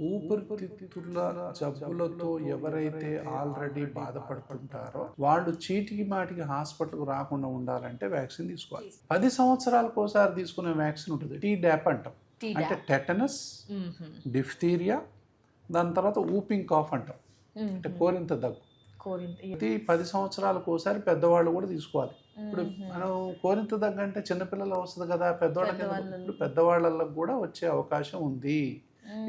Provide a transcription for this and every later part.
ఊపిరితిత్తుల జబ్బులతో ఎవరైతే ఆల్రెడీ బాధపడుతుంటారో వాళ్ళు చీటికి మాటికి హాస్పిటల్కి రాకుండా ఉండాలంటే వ్యాక్సిన్ తీసుకోవాలి. 10 సంవత్సరాలకు ఒకసారి తీసుకునే వ్యాక్సిన్ ఉంటుంది, టీడాప్ అంటాం. అంటే టెటనస్, డిఫ్తీరియా, దాని తర్వాత ఊపింగ్ కాఫ్ అంటాం, అంటే కోరింత దగ్గు. ఇది 10 సంవత్సరాలకు ఒకసారి పెద్దవాళ్ళు కూడా తీసుకోవాలి. ఇప్పుడు మనం కోరింత దగ్గు అంటే చిన్నపిల్లలు వస్తుంది కదా, పెద్దవాళ్ళకు కూడా వచ్చే అవకాశం ఉంది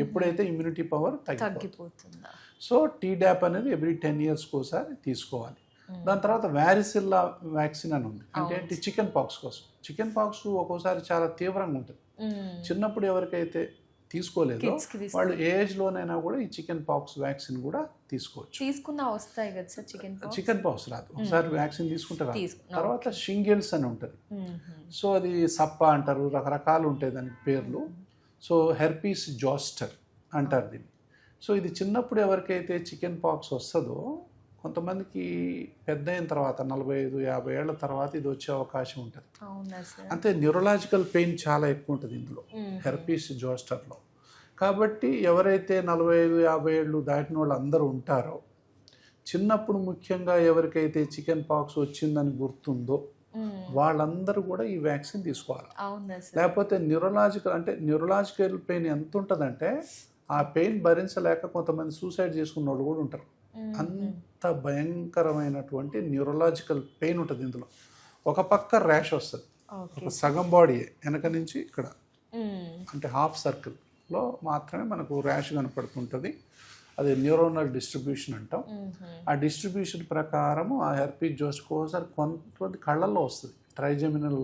ఎప్పుడైతే ఇమ్యూనిటీ పవర్ తగ్గిపోతుందో. సో టీడాప్ అనేది ఎవ్రీ 10 years ఒకసారి తీసుకోవాలి. దాని తర్వాత వ్యారిసిల్లా వ్యాక్సిన్ అని ఉంది, అంటే ఏంటి, చికెన్ పాక్స్ కోసం. చికెన్ పాక్స్ ఒక్కోసారి చాలా తీవ్రంగా ఉంటుంది. చిన్నప్పుడు ఎవరికైతే తీసుకోలేదో వాళ్ళు ఏజ్లోనైనా కూడా ఈ చికెన్ పాక్స్ వ్యాక్సిన్ కూడా తీసుకోవచ్చు. చికెన్ పాక్స్ రాదు, ఒకసారి వ్యాక్సిన్ తీసుకుంటే రాదు. తర్వాత షింగిల్స్ అని ఉంటుంది, సో అది సప్ప అంటారు, రకరకాలు ఉంటాయి దానికి పేర్లు. సో హెర్పీస్ జోస్టర్ అంటారు దీన్ని. సో ఇది చిన్నప్పుడు ఎవరికైతే చికెన్ పాక్స్ వస్తుందో కొంతమందికి పెద్ద అయిన తర్వాత 45-50 ఏళ్ల తర్వాత ఇది వచ్చే అవకాశం ఉంటుంది. అంతే, న్యూరలాజికల్ పెయిన్ చాలా ఎక్కువ ఉంటుంది ఇందులో, హెర్పీస్ జోస్టర్లో. కాబట్టి ఎవరైతే 45-50 ఏళ్ళు దాటిన వాళ్ళు అందరూ ఉంటారో, చిన్నప్పుడు ముఖ్యంగా ఎవరికైతే చికెన్ పాక్స్ వచ్చిందని గుర్తుందో వాళ్ళందరూ కూడా ఈ వ్యాక్సిన్ తీసుకోవాలి. లేకపోతే న్యూరలాజికల్ పెయిన్ ఎంత ఉంటుందంటే ఆ పెయిన్ భరించలేక కొంతమంది సూసైడ్ చేసుకున్న వాళ్ళు కూడా ఉంటారు. అంత భయంకరమైనటువంటి న్యూరలాజికల్ పెయిన్ ఉంటుంది ఇందులో. ఒక పక్క ర్యాష్ వస్తుంది, ఒక సగం బాడీ వెనక నుంచి ఇక్కడ, అంటే హాఫ్ సర్కిల్లో మాత్రమే మనకు ర్యాష్ కనపడుతుంటుంది. అది న్యూరోనల్ డిస్ట్రిబ్యూషన్ అంటాం. ఆ డిస్ట్రిబ్యూషన్ ప్రకారము ఆ హెర్పీస్ జోస్టర్ ఒకసారి కొంతమంది కళ్ళల్లో వస్తుంది, ట్రైజెమినల్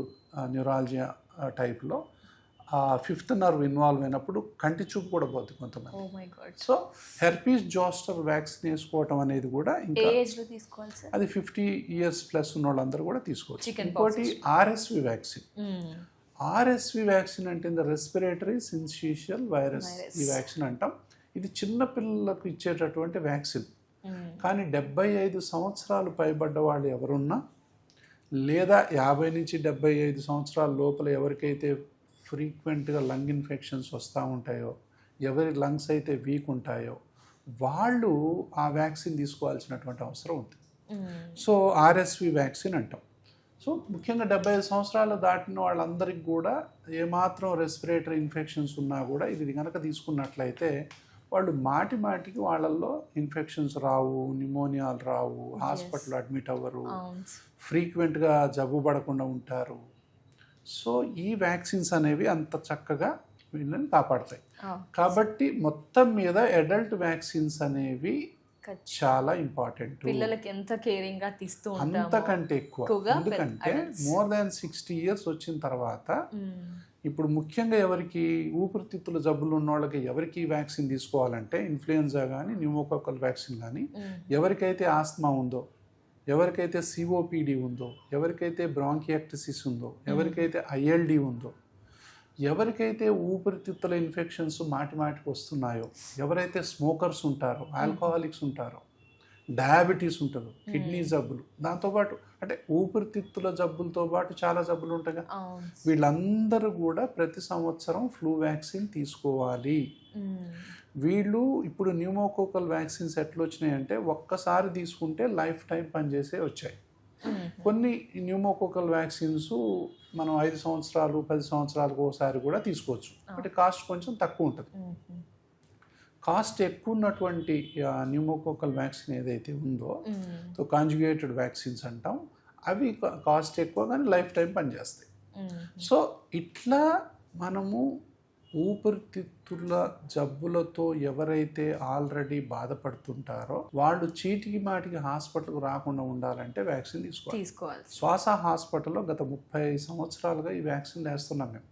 న్యూరాలజియా టైప్లో. ఆ 5th nerve ఇన్వాల్వ్ అయినప్పుడు కంటి చూపు కూడా పోతుంది కొంతమంది. సో హెర్పీస్ జోస్టర్ వ్యాక్సిన్ వేసుకోవటం అనేది కూడా ఇంకా అది 50 years ప్లస్ ఉన్న వాళ్ళందరూ కూడా తీసుకోవచ్చు. ఇంకోటి ఆర్ఎస్వి వ్యాక్సిన్. ఆర్ఎస్వి వ్యాక్సిన్ అంటే రెస్పిరేటరీ సిన్షిషియల్ వైరస్ ఈ వ్యాక్సిన్ అంటాం. ఇది చిన్న పిల్లలకు ఇచ్చేటటువంటి వ్యాక్సిన్. కానీ 75 సంవత్సరాలు పైబడ్డ వాళ్ళు ఎవరున్నా, లేదా 50 నుంచి 75 సంవత్సరాల లోపల ఎవరికైతే ఫ్రీక్వెంట్గా లంగ్ ఇన్ఫెక్షన్స్ వస్తూ ఉంటాయో, ఎవరి లంగ్స్ అయితే వీక్ ఉంటాయో వాళ్ళు ఆ వ్యాక్సిన్ తీసుకోవాల్సినటువంటి అవసరం ఉంది. సో ఆర్ఎస్వి వ్యాక్సిన్ అంటాం. సో ముఖ్యంగా 75 సంవత్సరాలు దాటిన వాళ్ళందరికీ కూడా ఏమాత్రం రెస్పిరేటరీ ఇన్ఫెక్షన్స్ ఉన్నా కూడా ఇది కనుక తీసుకున్నట్లయితే వాళ్ళు మాటికి వాళ్ళల్లో ఇన్ఫెక్షన్స్ రావు, న్యూమోనియాలు రావు, హాస్పిటల్ అడ్మిట్ అవ్వరు, ఫ్రీక్వెంట్గా జబ్బు పడకుండా ఉంటారు. సో ఈ వ్యాక్సిన్స్ అనేవి అంత చక్కగా వీళ్ళని కాపాడతాయి. కాబట్టి మొత్తం మీద అడల్ట్ వ్యాక్సిన్స్ అనేవి చాలా ఇంపార్టెంట్. పిల్లలకి ఎంత కేరింగ్ గా తీస్తూ అంతకంటే ఎక్కువ, ఎందుకంటే more than 60 years వచ్చిన తర్వాత ఇప్పుడు ముఖ్యంగా ఎవరికి ఊపిరితిత్తుల జబ్బులు ఉన్న వాళ్ళకి ఎవరికి వ్యాక్సిన్ తీసుకోవాలంటే ఇన్ఫ్లుయెన్జా కానీ, న్యూమోకాకల్ వ్యాక్సిన్ కానీ, ఎవరికైతే ఆస్మా ఉందో, ఎవరికైతే సిఓపిడి ఉందో, ఎవరికైతే బ్రాంకియాక్టిసిస్ ఉందో, ఎవరికైతే ఐఎల్డి ఉందో, ఎవరికైతే ఊపిరితిత్తుల ఇన్ఫెక్షన్స్ మాటికి వస్తున్నాయో, ఎవరైతే స్మోకర్స్ ఉంటారో, ఆల్కహాలిక్స్ ఉంటారో, డయాబెటీస్ ఉంటుందో, కిడ్నీ జబ్బులు, దాంతోపాటు అంటే ఊపిరితిత్తుల జబ్బులతో పాటు చాలా జబ్బులు ఉంటాయి. వీళ్ళందరూ కూడా ప్రతి సంవత్సరం ఫ్లూ వ్యాక్సిన్ తీసుకోవాలి. వీళ్ళు ఇప్పుడు న్యూమోకోకల్ వ్యాక్సిన్స్ ఎట్లా వచ్చినాయంటే ఒక్కసారి తీసుకుంటే లైఫ్ టైం పనిచేసే వచ్చాయి. కొన్ని న్యూమోకోకల్ వ్యాక్సిన్స్ మనం 5 సంవత్సరాలు 10 సంవత్సరాలకు ఒకసారి కూడా తీసుకోవచ్చు, అంటే కాస్ట్ కొంచెం తక్కువ ఉంటుంది. కాస్ట్ ఎక్కువ ఉన్నటువంటి న్యూమోకోకల్ వ్యాక్సిన్ ఏదైతే ఉందో, సో కాంజుగేటెడ్ వ్యాక్సిన్స్ అంటాం, అవి కాస్ట్ ఎక్కువ కానీ లైఫ్ టైం పనిచేస్తాయి. సో ఇట్లా మనము ఊపిరితిత్తుల జబ్బులతో ఎవరైతే ఆల్రెడీ బాధపడుతుంటారో వాళ్ళు చీటికి మాటికి హాస్పిటల్కి రాకుండా ఉండాలంటే వ్యాక్సిన్ తీసుకోవాలి. శ్వాస హాస్పిటల్లో గత 30 సంవత్సరాలుగా ఈ వ్యాక్సిన్ వేస్తున్నాం మేము.